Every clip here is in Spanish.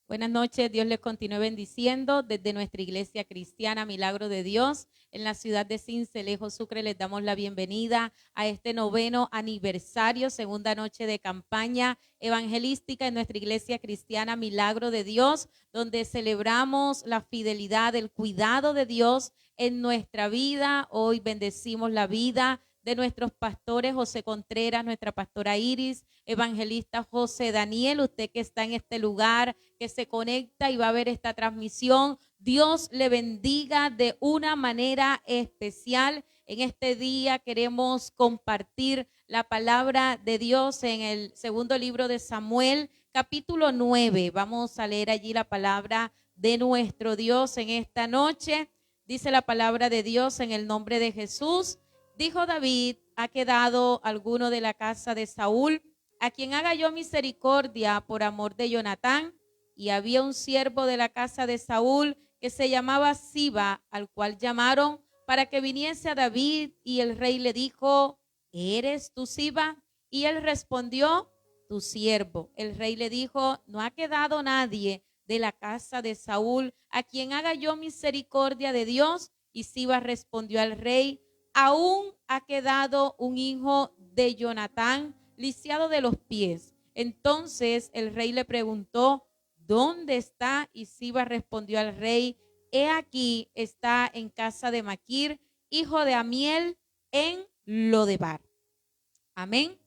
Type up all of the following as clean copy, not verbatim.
Buenas noches, Dios les continúe bendiciendo desde nuestra iglesia cristiana Milagro de Dios en la ciudad de Sincelejo, Sucre. Les damos la bienvenida a este 9º aniversario, segunda noche de campaña evangelística en nuestra iglesia cristiana Milagro de Dios, donde celebramos la fidelidad, el cuidado de Dios en nuestra vida. Hoy bendecimos la vida de nuestros pastores José Contreras, nuestra pastora Iris, evangelista José Daniel, usted que está en este lugar, que se conecta y va a ver esta transmisión. Dios le bendiga de una manera especial. En este día queremos compartir la palabra de Dios en el segundo libro de Samuel, capítulo 9. Vamos a leer allí la palabra de nuestro Dios en esta noche. Dice la palabra de Dios en el nombre de Jesús. Dijo David: ¿ha quedado alguno de la casa de Saúl a quien haga yo misericordia por amor de Jonatán? Y había un siervo de la casa de Saúl que se llamaba Siba, al cual llamaron para que viniese a David, y el rey le dijo: ¿eres tú Siba? Y él respondió: tu siervo. El rey le dijo: no ha quedado nadie de la casa de Saúl a quien haga yo misericordia de Dios. Y Siba respondió al rey: aún ha quedado un hijo de Jonatán, lisiado de los pies. Entonces el rey le preguntó: ¿dónde está? Y Siba respondió al rey: he aquí, está en casa de Maquir, hijo de Amiel, en Lodebar. Amén.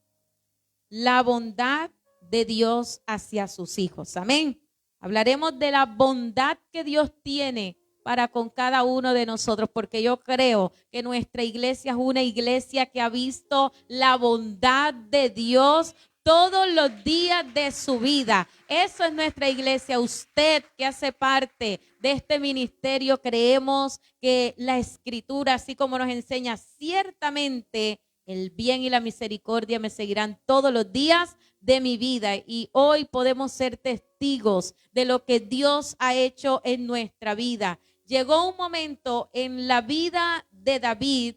La bondad de Dios hacia sus hijos. Amén. Hablaremos de la bondad que Dios tiene para con cada uno de nosotros, porque yo creo que nuestra iglesia es una iglesia que ha visto la bondad de Dios todos los días de su vida. Eso es nuestra iglesia. Usted que hace parte de este ministerio, creemos que la Escritura, así como nos enseña, ciertamente el bien y la misericordia me seguirán todos los días de mi vida. Y hoy podemos ser testigos de lo que Dios ha hecho en nuestra vida. Llegó un momento en la vida de David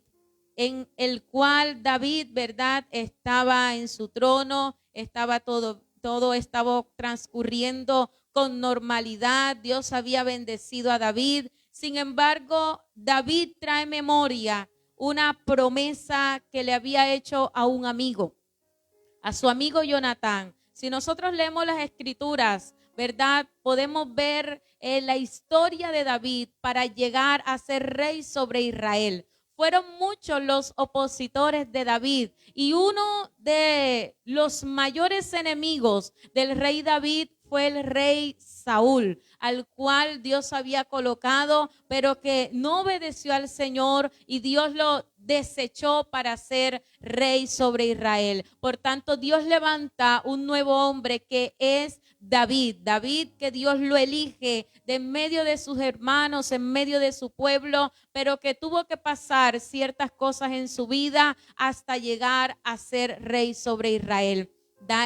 en el cual David, ¿verdad?, estaba en su trono, estaba todo estaba transcurriendo con normalidad. Dios había bendecido a David. Sin embargo, David trae memoria una promesa que le había hecho a un amigo, a su amigo Jonatán. Si nosotros leemos las escrituras, ¿verdad?, podemos ver la historia de David para llegar a ser rey sobre Israel. Fueron muchos los opositores de David, y uno de los mayores enemigos del rey David fue el rey Saúl, al cual Dios había colocado, pero que no obedeció al Señor, y Dios lo desechó para ser rey sobre Israel. Por tanto, Dios levanta un nuevo hombre que es David. David, que Dios lo elige de en medio de sus hermanos, en medio de su pueblo, pero que tuvo que pasar ciertas cosas en su vida hasta llegar a ser rey sobre Israel.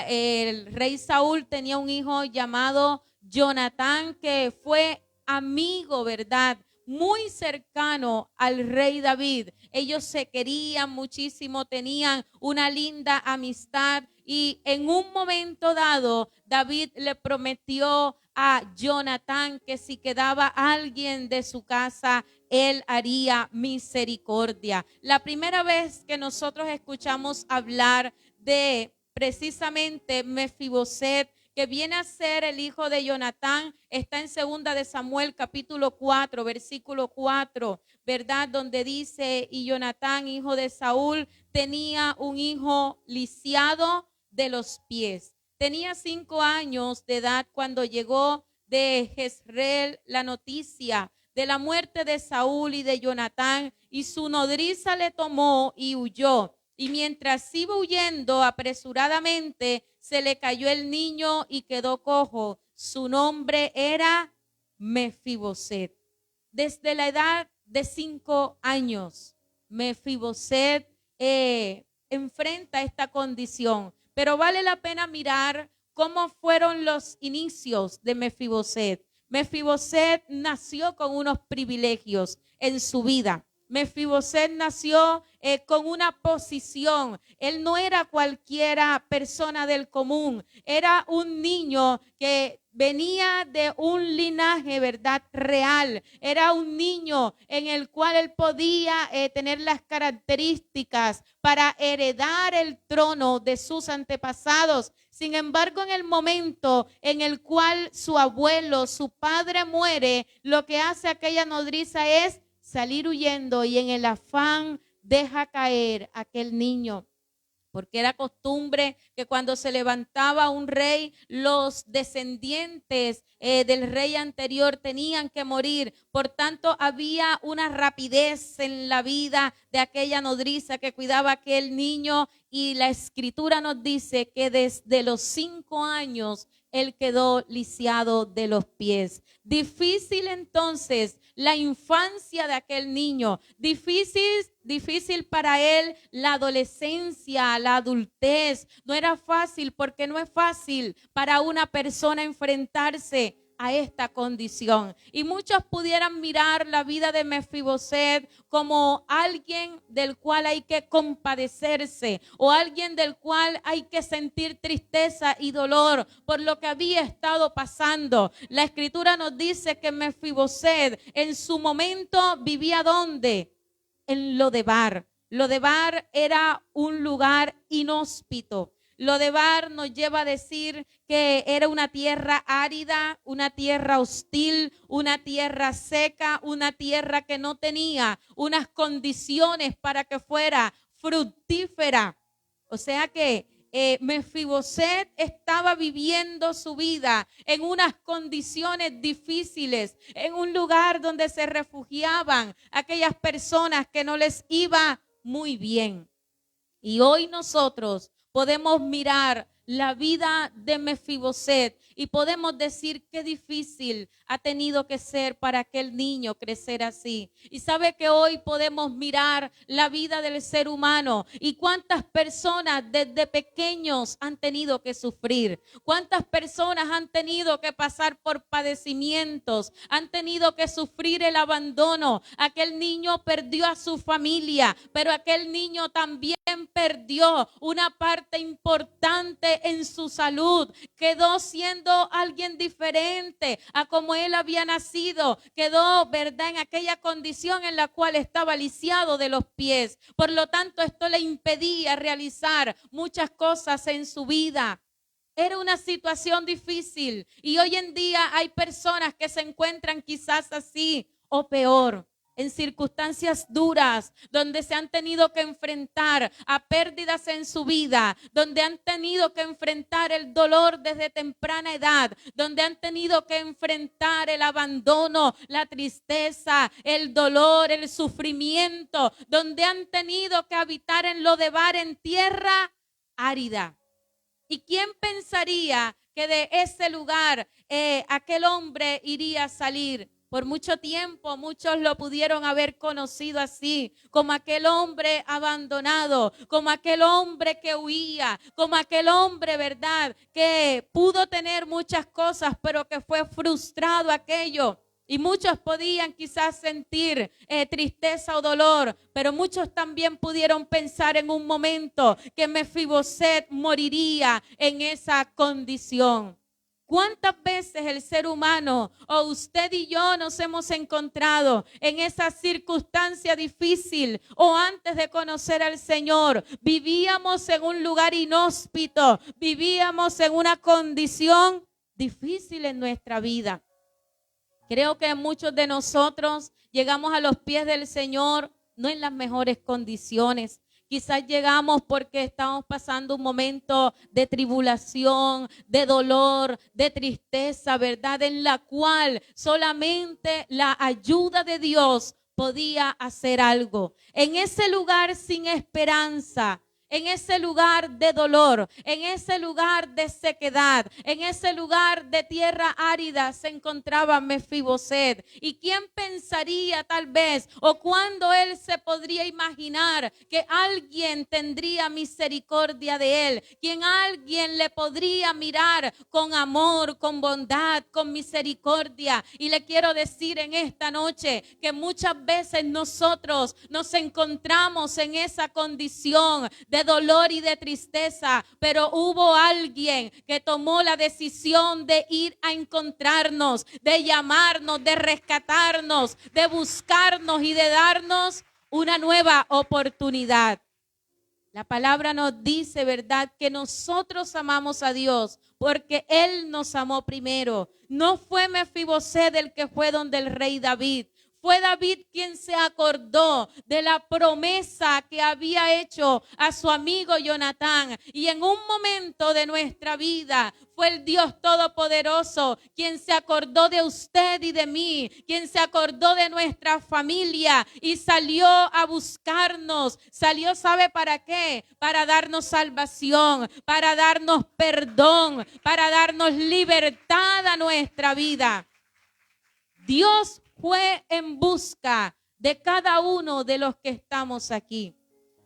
El rey Saúl tenía un hijo llamado Jonatán, que fue amigo, ¿verdad?, muy cercano al rey David. Ellos se querían muchísimo, tenían una linda amistad, y en un momento dado David le prometió a Jonatán que si quedaba alguien de su casa, él haría misericordia. La primera vez que nosotros escuchamos hablar de precisamente Mefiboset, que viene a ser el hijo de Jonatán, está en segunda de Samuel capítulo 4, versículo 4, ¿verdad? Donde dice: y Jonatán, hijo de Saúl, tenía un hijo lisiado de los pies. Tenía 5 años de edad cuando llegó de Jezreel la noticia de la muerte de Saúl y de Jonatán, y su nodriza le tomó y huyó. Y mientras iba huyendo apresuradamente, se le cayó el niño y quedó cojo. Su nombre era Mefiboset. Desde la edad de 5 años, Mefiboset enfrenta esta condición. Pero vale la pena mirar cómo fueron los inicios de Mefiboset. Mefiboset nació con unos privilegios en su vida. Mefiboset nació con una posición. Él no era cualquiera persona del común. Era un niño que venía de un linaje, ¿verdad? Real. Era un niño en el cual él podía tener las características para heredar el trono de sus antepasados. Sin embargo, en el momento en el cual su abuelo, su padre muere, lo que hace aquella nodriza es salir huyendo y en el afán deja caer aquel niño. Porque era costumbre que cuando se levantaba un rey, los descendientes del rey anterior tenían que morir. Por tanto, había una rapidez en la vida de aquella nodriza que cuidaba a aquel niño. Y la escritura nos dice que desde los 5 años él quedó lisiado de los pies. Difícil entonces la infancia de aquel niño, difícil para él la adolescencia, la adultez. No era fácil porque no es fácil para una persona enfrentarse a esta condición. Y muchos pudieran mirar la vida de Mefiboset como alguien del cual hay que compadecerse o alguien del cual hay que sentir tristeza y dolor por lo que había estado pasando. La escritura nos dice que Mefiboset en su momento vivía ¿dónde? En Lodebar. Lodebar era un lugar inhóspito. Lodebar nos lleva a decir que era una tierra árida, una tierra hostil, una tierra seca, una tierra que no tenía unas condiciones para que fuera fructífera. O sea que Mefiboset estaba viviendo su vida en unas condiciones difíciles, en un lugar donde se refugiaban aquellas personas que no les iba muy bien. Y hoy nosotros podemos mirar la vida de Mefiboset y podemos decir qué difícil ha tenido que ser para aquel niño crecer así. Y sabe que hoy podemos mirar la vida del ser humano y cuántas personas desde pequeños han tenido que sufrir, cuántas personas han tenido que pasar por padecimientos, han tenido que sufrir el abandono. Aquel niño perdió a su familia, pero aquel niño también perdió una parte importante en su salud. Quedó siendo alguien diferente a como él había nacido. Quedó, ¿verdad?, en aquella condición en la cual estaba lisiado de los pies. Por lo tanto, esto le impedía realizar muchas cosas en su vida. Era una situación difícil y hoy en día hay personas que se encuentran quizás así o peor, en circunstancias duras, donde se han tenido que enfrentar a pérdidas en su vida, donde han tenido que enfrentar el dolor desde temprana edad, donde han tenido que enfrentar el abandono, la tristeza, el dolor, el sufrimiento, donde han tenido que habitar en Lodebar, en tierra árida. ¿Y quién pensaría que de ese lugar aquel hombre iría a salir? Por mucho tiempo muchos lo pudieron haber conocido así, como aquel hombre abandonado, como aquel hombre que huía, como aquel hombre, ¿verdad?, que pudo tener muchas cosas, pero que fue frustrado aquello. Y muchos podían quizás sentir tristeza o dolor, pero muchos también pudieron pensar en un momento que Mefiboset moriría en esa condición. ¿Cuántas veces el ser humano o usted y yo nos hemos encontrado en esa circunstancia difícil o antes de conocer al Señor? Vivíamos en un lugar inhóspito, vivíamos en una condición difícil en nuestra vida. Creo que muchos de nosotros llegamos a los pies del Señor no en las mejores condiciones. Quizás llegamos porque estamos pasando un momento de tribulación, de dolor, de tristeza, ¿verdad?, en la cual solamente la ayuda de Dios podía hacer algo. En ese lugar sin esperanza, en ese lugar de dolor, en ese lugar de sequedad, en ese lugar de tierra árida se encontraba Mefiboset. ¿Y quién pensaría tal vez o cuándo él se podría imaginar que alguien tendría misericordia de él? Quien alguien le podría mirar con amor, con bondad, con misericordia. Y le quiero decir en esta noche que muchas veces nosotros nos encontramos en esa condición de dolor y de tristeza, pero hubo alguien que tomó la decisión de ir a encontrarnos, de llamarnos, de rescatarnos, de buscarnos y de darnos una nueva oportunidad. La palabra nos dice, ¿verdad?, que nosotros amamos a Dios porque Él nos amó primero. No fue Mefiboset el que fue donde el rey David. Fue David quien se acordó de la promesa que había hecho a su amigo Jonatán. Y en un momento de nuestra vida fue el Dios Todopoderoso quien se acordó de usted y de mí, quien se acordó de nuestra familia y salió a buscarnos. Salió, ¿sabe para qué? Para darnos salvación, para darnos perdón, para darnos libertad a nuestra vida. Dios fue en busca de cada uno de los que estamos aquí.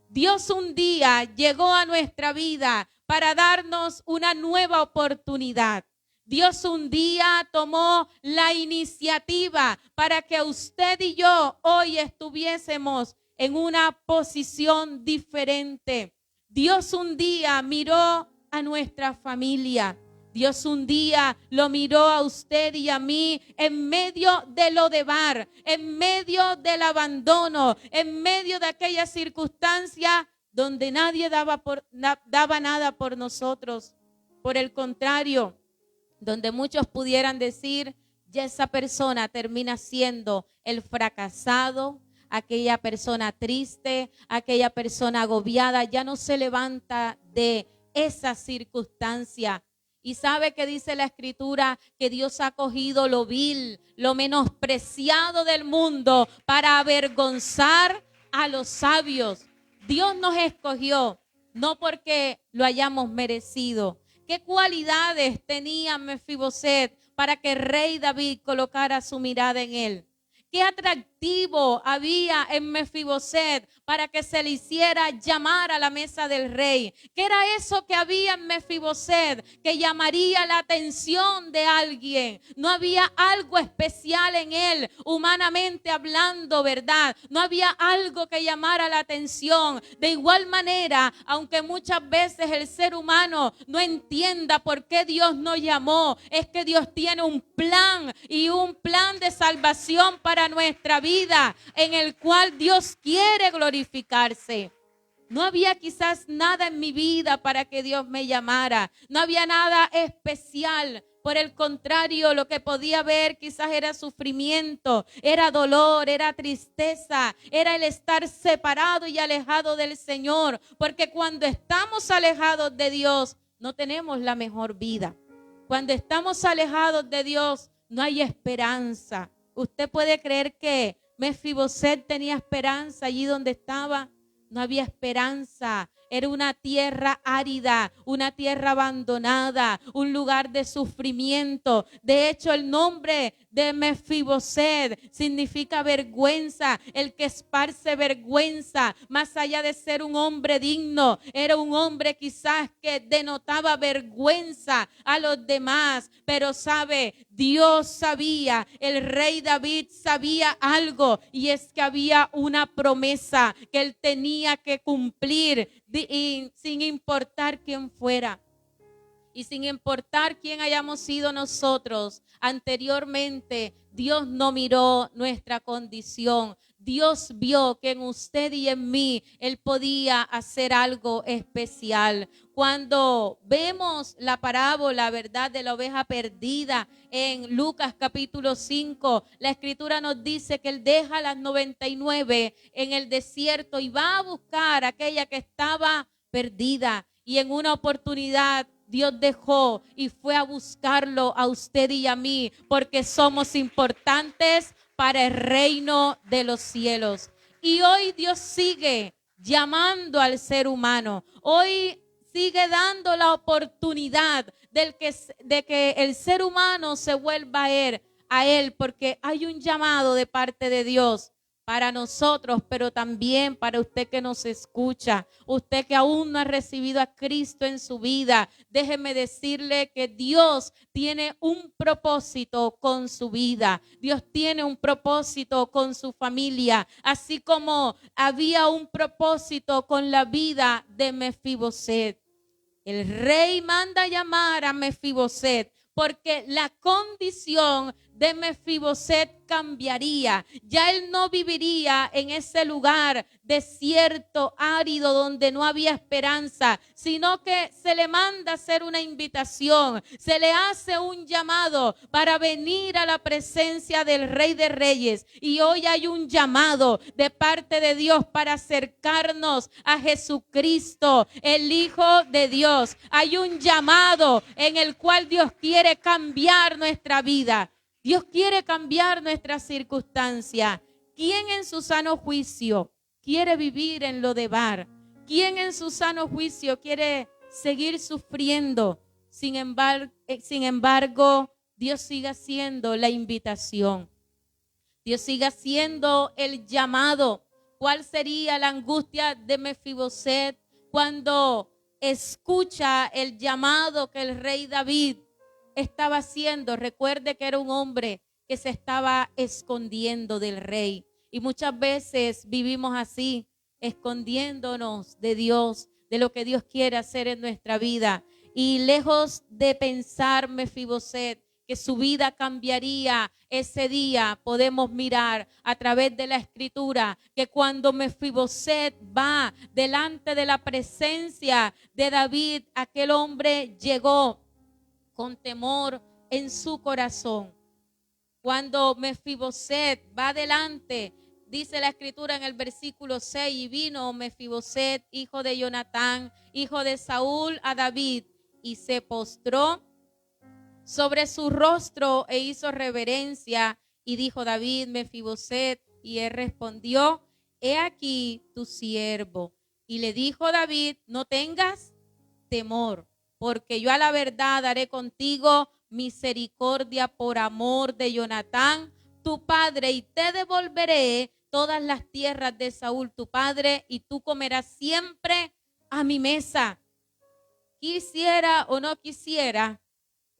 Dios un día llegó a nuestra vida para darnos una nueva oportunidad. Dios un día tomó la iniciativa para que usted y yo hoy estuviésemos en una posición diferente. Dios un día miró a nuestra familia. Dios un día lo miró a usted y a mí en medio de lo de bar, en medio del abandono, en medio de aquella circunstancia donde nadie daba nada por nosotros. Por el contrario, donde muchos pudieran decir, ya esa persona termina siendo el fracasado, aquella persona triste, aquella persona agobiada, ya no se levanta de esa circunstancia. Y sabe que dice la Escritura que Dios ha cogido lo vil, lo menospreciado del mundo para avergonzar a los sabios. Dios nos escogió, no porque lo hayamos merecido. ¿Qué cualidades tenía Mefiboset para que el rey David colocara su mirada en él? ¿Qué atractivo había en Mefiboset para que se le hiciera llamar a la mesa del rey? ¿Qué era eso que había en Mefiboset que llamaría la atención de alguien? No había algo especial en él, humanamente hablando, ¿verdad? No había algo que llamara la atención. De igual manera, aunque muchas veces el ser humano no entienda por qué Dios nos llamó, es que Dios tiene un plan y un plan de salvación para nuestra vida, en el cual Dios quiere glorificarse. No había quizás nada en mi vida para que Dios me llamara. No había nada especial. Por el contrario, lo que podía ver quizás era sufrimiento, era dolor, era tristeza, era el estar separado y alejado del Señor. Porque cuando estamos alejados de Dios, no tenemos la mejor vida. Cuando estamos alejados de Dios, no hay esperanza. ¿Usted puede creer que Mefiboset tenía esperanza allí donde estaba? No había esperanza. Era una tierra árida, una tierra abandonada, un lugar de sufrimiento. De hecho, el nombre de Mefiboset significa vergüenza, el que esparce vergüenza. Más allá de ser un hombre digno, era un hombre quizás que denotaba vergüenza a los demás. Pero sabe, Dios sabía, el rey David sabía algo, y es que había una promesa que él tenía que cumplir. Y sin importar quién fuera y sin importar quién hayamos sido nosotros anteriormente, Dios no miró nuestra condición. Dios vio que en usted y en mí Él podía hacer algo especial. Cuando vemos la parábola, ¿verdad?, de la oveja perdida en Lucas capítulo 5, la Escritura nos dice que Él deja las 99 en el desierto y va a buscar aquella que estaba perdida. Y en una oportunidad Dios dejó y fue a buscarlo a usted y a mí, porque somos importantes para el reino de los cielos. Y hoy Dios sigue llamando al ser humano. Hoy sigue dando la oportunidad de que el ser humano se vuelva a él, porque hay un llamado de parte de Dios para nosotros, pero también para usted que nos escucha, usted que aún no ha recibido a Cristo en su vida. Déjeme decirle que Dios tiene un propósito con su vida. Dios tiene un propósito con su familia, así como había un propósito con la vida de Mefiboset. El rey manda llamar a Mefiboset porque la condición de Mefiboset cambiaría. Ya él no viviría en ese lugar desierto, árido, donde no había esperanza, sino que se le manda hacer una invitación, se le hace un llamado para venir a la presencia del Rey de Reyes. Y hoy hay un llamado de parte de Dios para acercarnos a Jesucristo, el Hijo de Dios. Hay un llamado en el cual Dios quiere cambiar nuestra vida. Dios quiere cambiar nuestra circunstancia. ¿Quién en su sano juicio quiere vivir en Lodebar? ¿Quién en su sano juicio quiere seguir sufriendo? Sin embargo, Dios sigue haciendo la invitación. Dios sigue haciendo el llamado. ¿Cuál sería la angustia de Mefiboset cuando escucha el llamado que el rey David estaba haciendo? Recuerde que era un hombre que se estaba escondiendo del rey. Y muchas veces vivimos así, escondiéndonos de Dios, de lo que Dios quiere hacer en nuestra vida. Y lejos de pensar Mefiboset que su vida cambiaría ese día, podemos mirar a través de la escritura que cuando Mefiboset va delante de la presencia de David, aquel hombre llegó con temor en su corazón. Cuando Mefiboset va adelante, dice la escritura en el versículo 6, y vino Mefiboset, hijo de Jonatán, hijo de Saúl, a David, y se postró sobre su rostro e hizo reverencia, y dijo David, Mefiboset, y él respondió, he aquí tu siervo. Y le dijo David, no tengas temor, porque yo a la verdad haré contigo misericordia por amor de Jonatán, tu padre, y te devolveré todas las tierras de Saúl, tu padre, y tú comerás siempre a mi mesa. Quisiera o no quisiera,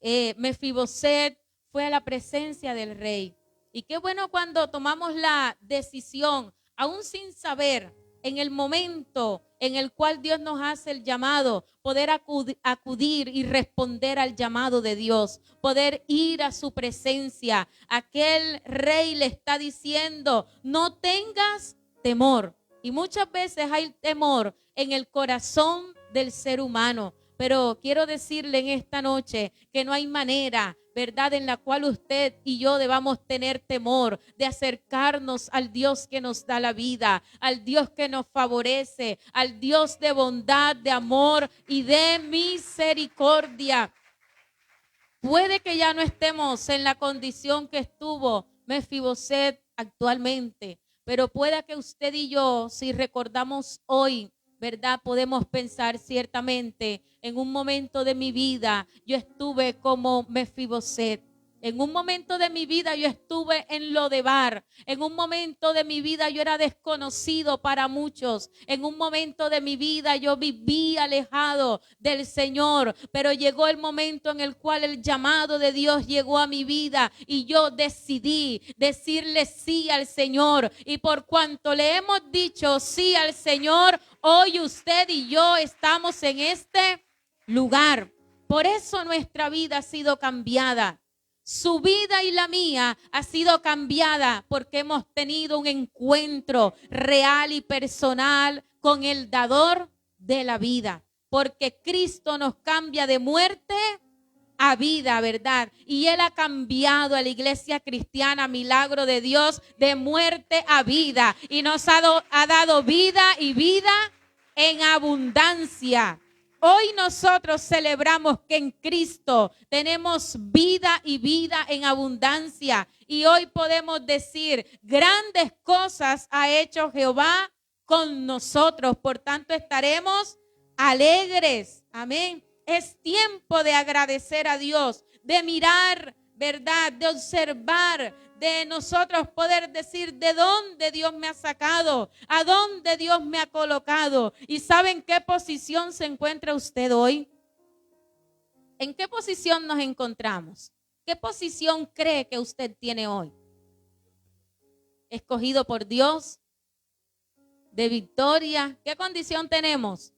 Mefiboset fue a la presencia del rey. Y qué bueno cuando tomamos la decisión, aún sin saber, en el momento en el cual Dios nos hace el llamado, poder acudir y responder al llamado de Dios, poder ir a su presencia. Aquel rey le está diciendo, no tengas temor. Y muchas veces hay temor en el corazón del ser humano. Pero quiero decirle en esta noche que no hay manera, ¿verdad?, en la cual usted y yo debamos tener temor de acercarnos al Dios que nos da la vida, al Dios que nos favorece, al Dios de bondad, de amor y de misericordia. Puede que ya no estemos en la condición que estuvo Mefiboset actualmente, pero pueda que usted y yo, si recordamos hoy, ¿verdad?, podemos pensar ciertamente, en un momento de mi vida yo estuve como Mefiboset. En un momento de mi vida yo estuve en Lodebar. En un momento de mi vida yo era desconocido para muchos. En un momento de mi vida yo viví alejado del Señor. Pero llegó el momento en el cual el llamado de Dios llegó a mi vida y yo decidí decirle sí al Señor. Y por cuanto le hemos dicho sí al Señor, hoy usted y yo estamos en este lugar. Por eso nuestra vida ha sido cambiada. Su vida y la mía ha sido cambiada porque hemos tenido un encuentro real y personal con el dador de la vida. Porque Cristo nos cambia de muerte a vida, ¿verdad? Y Él ha cambiado a la iglesia cristiana, milagro de Dios, de muerte a vida. Y nos ha dado vida y vida en abundancia. Hoy nosotros celebramos que en Cristo tenemos vida y vida en abundancia. Y hoy podemos decir, grandes cosas ha hecho Jehová con nosotros. Por tanto, estaremos alegres. Amén. Es tiempo de agradecer a Dios, de mirar, ¿verdad? De observar, de nosotros poder decir de dónde Dios me ha sacado, a dónde Dios me ha colocado. ¿Y saben qué posición se encuentra usted hoy? ¿En qué posición nos encontramos? ¿Qué posición cree que usted tiene hoy? Escogido por Dios, de victoria. ¿Qué condición tenemos?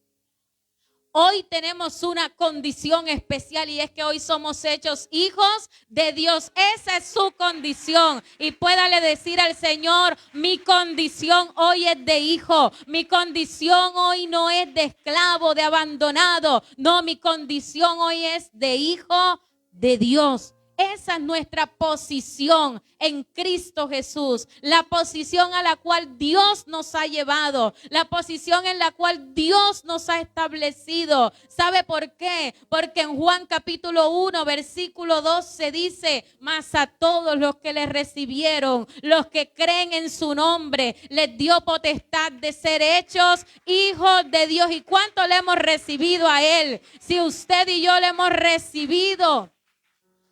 Hoy tenemos una condición especial y es que hoy somos hechos hijos de Dios. Esa es su condición. Y puédale decir al Señor, mi condición hoy es de hijo. Mi condición hoy no es de esclavo, de abandonado. No, mi condición hoy es de hijo de Dios. Esa es nuestra posición en Cristo Jesús, la posición a la cual Dios nos ha llevado, la posición en la cual Dios nos ha establecido. ¿Sabe por qué? Porque en Juan capítulo 1, versículo 12 dice, mas a todos los que le recibieron, los que creen en su nombre, les dio potestad de ser hechos hijos de Dios. ¿Y cuánto le hemos recibido a Él? Si usted y yo le hemos recibido,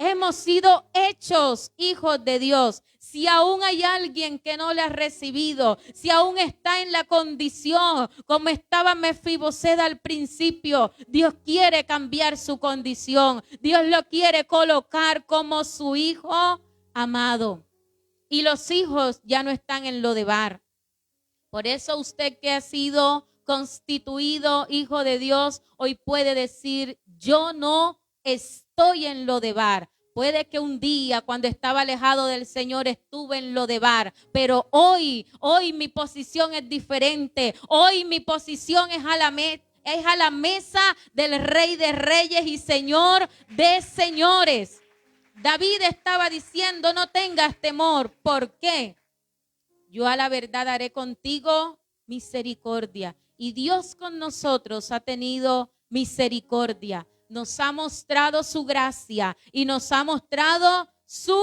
hemos sido hechos hijos de Dios. Si aún hay alguien que no le ha recibido, si aún está en la condición como estaba Mefibosed al principio, Dios quiere cambiar su condición. Dios lo quiere colocar como su hijo amado. Y los hijos ya no están en Lodebar. Por eso usted que ha sido constituido hijo de Dios, hoy puede decir, yo no estoy en Lodebar. Puede que un día cuando estaba alejado del Señor estuve en Lodebar, pero hoy mi posición es diferente. Hoy mi posición es a la mesa del Rey de Reyes y Señor de Señores. David estaba diciendo, no tengas temor. ¿Por qué? Yo a la verdad haré contigo misericordia. Y Dios con nosotros ha tenido misericordia. Nos ha mostrado su gracia y nos ha mostrado su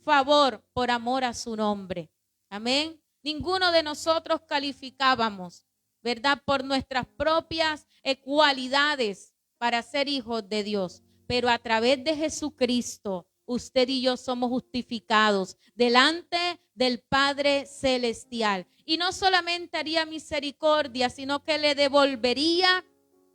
favor por amor a su nombre. Amén. Ninguno de nosotros calificábamos, ¿verdad? Por nuestras propias cualidades para ser hijos de Dios. Pero a través de Jesucristo, usted y yo somos justificados delante del Padre Celestial. Y no solamente haría misericordia, sino que le devolvería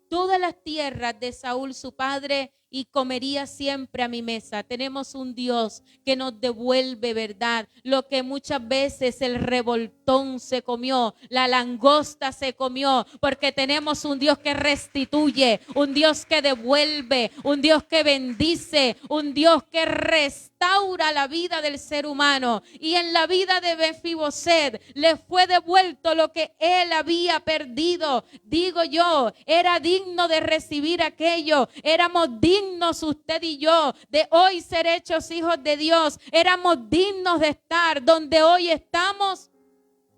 todas las tierras de Saúl su padre y comería siempre a mi mesa. Tenemos un Dios que nos devuelve, ¿verdad? Lo que muchas veces el revoltón se comió, la langosta se comió, porque tenemos un Dios que restituye, un Dios que devuelve, un Dios que bendice, un Dios que restaura la vida del ser humano. Y en la vida de Mefibosed le fue devuelto lo que él había perdido. Digo yo, era digno de recibir aquello, éramos dignos usted y yo de hoy ser hechos hijos de Dios, éramos dignos de estar donde hoy estamos,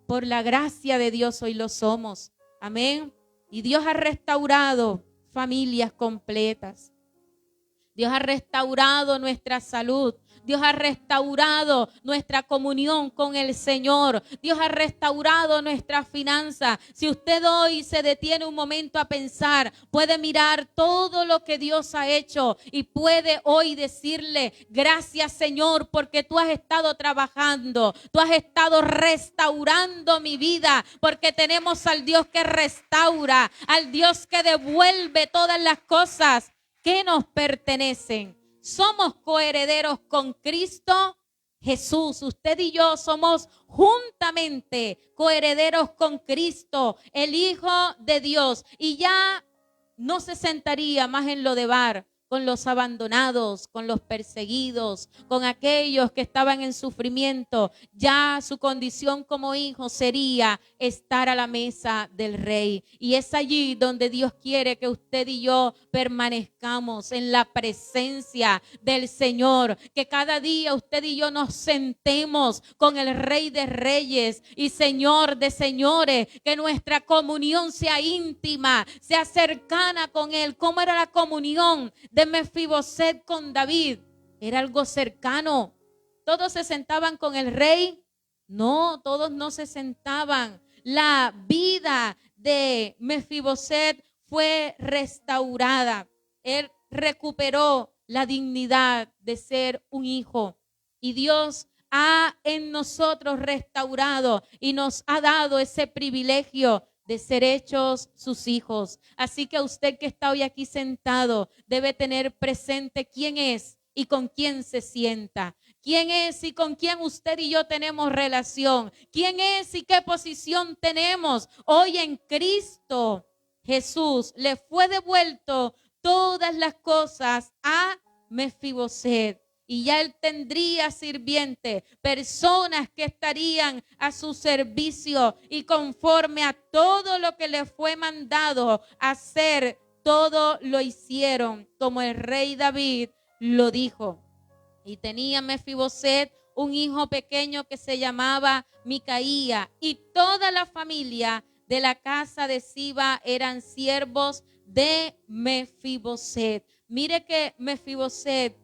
por la gracia de Dios hoy lo somos. Amén. Y Dios ha restaurado familias completas. Dios ha restaurado nuestra salud. Dios ha restaurado nuestra comunión con el Señor. Dios ha restaurado nuestras finanzas. Si usted hoy se detiene un momento a pensar, puede mirar todo lo que Dios ha hecho y puede hoy decirle, gracias Señor, porque tú has estado trabajando, tú has estado restaurando mi vida, porque tenemos al Dios que restaura, al Dios que devuelve todas las cosas que nos pertenecen. Somos coherederos con Cristo Jesús. Usted y yo somos juntamente coherederos con Cristo, el Hijo de Dios. Y ya no se sentaría más en Lodebar con los abandonados, con los perseguidos, con aquellos que estaban en sufrimiento. Ya su condición como hijo sería estar a la mesa del Rey. Y es allí donde Dios quiere que usted y yo permanezcamos en la presencia del Señor. Que cada día usted y yo nos sentemos con el Rey de Reyes y Señor de Señores. Que nuestra comunión sea íntima, sea cercana con Él. ¿Cómo era la comunión de Mefibosed con David? Era algo cercano. ¿Todos se sentaban con el rey? No, todos no se sentaban. la vida de Mefiboset fue restaurada. Él recuperó la dignidad de ser un hijo. Y Dios ha en nosotros restaurado y nos ha dado ese privilegio de ser hechos sus hijos. Así que usted que está hoy aquí sentado debe tener presente quién es y con quién se sienta. ¿Quién es y con quién usted y yo tenemos relación? ¿Quién es y qué posición tenemos? Hoy en Cristo Jesús le fue devuelto todas las cosas a Mefiboset. Y ya él tendría sirviente, personas que estarían a su servicio y conforme a todo lo que le fue mandado hacer, todo lo hicieron como el rey David lo dijo. Y tenía Mefiboset un hijo pequeño que se llamaba Micaía, y toda la familia de la casa de Siba eran siervos de Mefiboset. Mire que Mefiboset,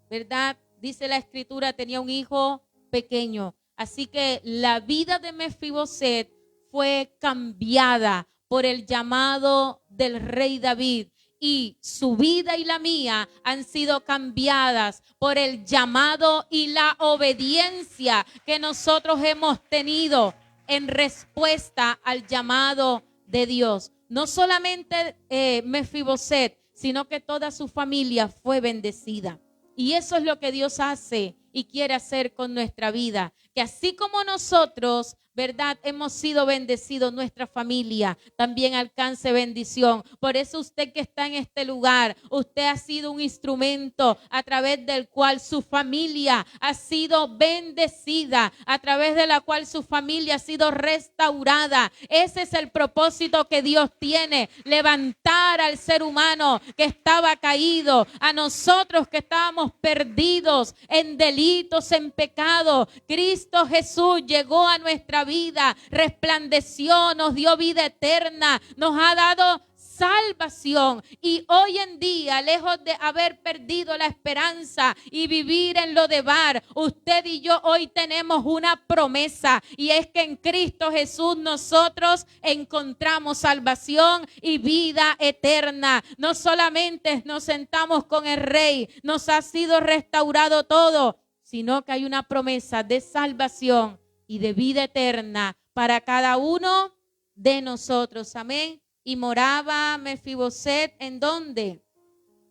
¿verdad? Dice la escritura, tenía un hijo pequeño. Así que la vida de Mefiboset fue cambiada por el llamado del rey David. Y su vida y la mía han sido cambiadas por el llamado y la obediencia que nosotros hemos tenido en respuesta al llamado de Dios. No solamente Mefiboset, sino que toda su familia fue bendecida. Y eso es lo que Dios hace y quiere hacer con nuestra vida. Que así como nosotros, ¿verdad?, hemos sido bendecidos, nuestra familia también alcance bendición. Por eso usted que está en este lugar, usted ha sido un instrumento a través del cual su familia ha sido bendecida, a través de la cual su familia ha sido restaurada. Ese es el propósito que Dios tiene, levantar al ser humano que estaba caído, a nosotros que estábamos perdidos en delitos, en pecado. Cristo Jesús llegó a nuestra vida, resplandeció, nos dio vida eterna, nos ha dado salvación. Y hoy en día, lejos de haber perdido la esperanza y vivir en lo de bar, usted y yo hoy tenemos una promesa, y es que en Cristo Jesús nosotros encontramos salvación y vida eterna. No solamente nos sentamos con el Rey, nos ha sido restaurado todo, sino que hay una promesa de salvación y de vida eterna para cada uno de nosotros. Amén. Y moraba Mefiboset, ¿en dónde?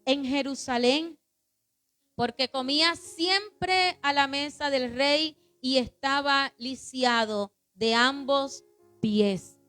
En Jerusalén, porque comía siempre a la mesa del rey y estaba lisiado de ambos pies.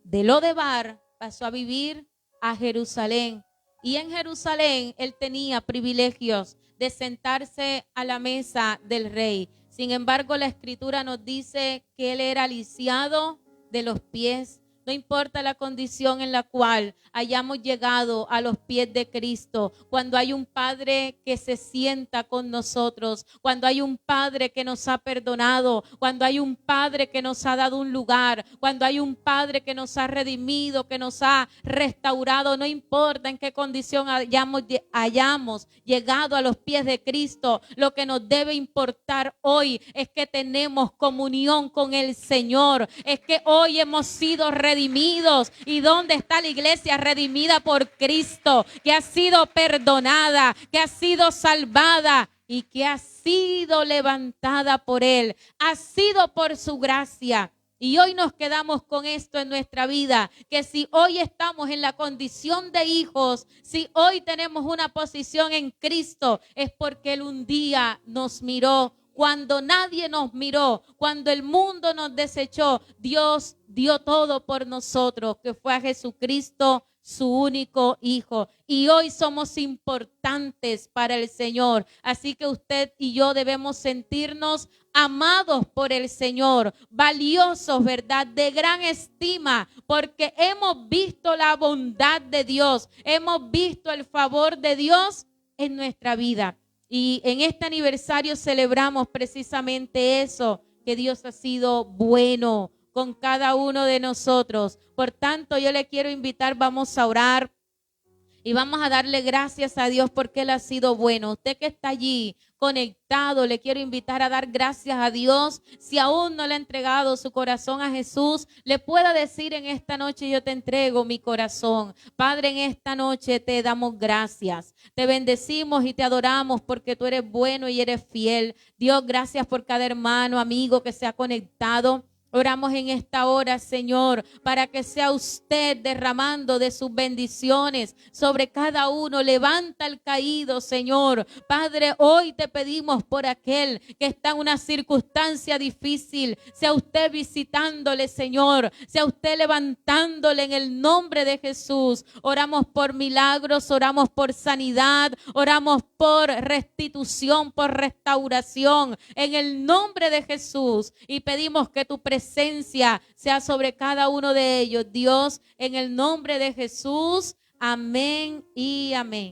De Lodebar pasó a vivir a Jerusalén, y en Jerusalén él tenía privilegios de sentarse a la mesa del rey. Sin embargo, la escritura nos dice que él era lisiado de los pies. No importa la condición en la cual hayamos llegado a los pies de Cristo, cuando hay un Padre que se sienta con nosotros, cuando hay un Padre que nos ha perdonado, cuando hay un Padre que nos ha dado un lugar, cuando hay un Padre que nos ha redimido, que nos ha restaurado, no importa en qué condición hayamos llegado a los pies de Cristo, lo que nos debe importar hoy es que tenemos comunión con el Señor, es que hoy hemos sido redimidos. ¿Y dónde está la iglesia redimida por Cristo? Que ha sido perdonada, que ha sido salvada y que ha sido levantada por Él. Ha sido por su gracia. Y hoy nos quedamos con esto en nuestra vida, que si hoy estamos en la condición de hijos, si hoy tenemos una posición en Cristo, es porque Él un día nos miró. Cuando nadie nos miró, cuando el mundo nos desechó, Dios dio todo por nosotros, que fue a Jesucristo, su único Hijo. Y hoy somos importantes para el Señor. Así que usted y yo debemos sentirnos amados por el Señor, valiosos, ¿verdad? De gran estima, porque hemos visto la bondad de Dios, hemos visto el favor de Dios en nuestra vida. Y en este aniversario celebramos precisamente eso, que Dios ha sido bueno con cada uno de nosotros. Por tanto, yo le quiero invitar, vamos a orar. Y vamos a darle gracias a Dios porque Él ha sido bueno. Usted que está allí conectado, le quiero invitar a dar gracias a Dios. Si aún no le ha entregado su corazón a Jesús, le pueda decir en esta noche: yo te entrego mi corazón. Padre, en esta noche te damos gracias. Te bendecimos y te adoramos porque tú eres bueno y eres fiel. Dios, gracias por cada hermano, amigo que se ha conectado. Oramos en esta hora, Señor, para que sea usted derramando de sus bendiciones sobre cada uno. Levanta al caído, Señor. Padre, hoy te pedimos por aquel que está en una circunstancia difícil. Sea usted visitándole, Señor. Sea usted levantándole en el nombre de Jesús. Oramos por milagros, oramos por sanidad, oramos por restitución, por restauración, en el nombre de Jesús. Y pedimos que tu presencia sea sobre cada uno de ellos, Dios, en el nombre de Jesús. Amén y amén.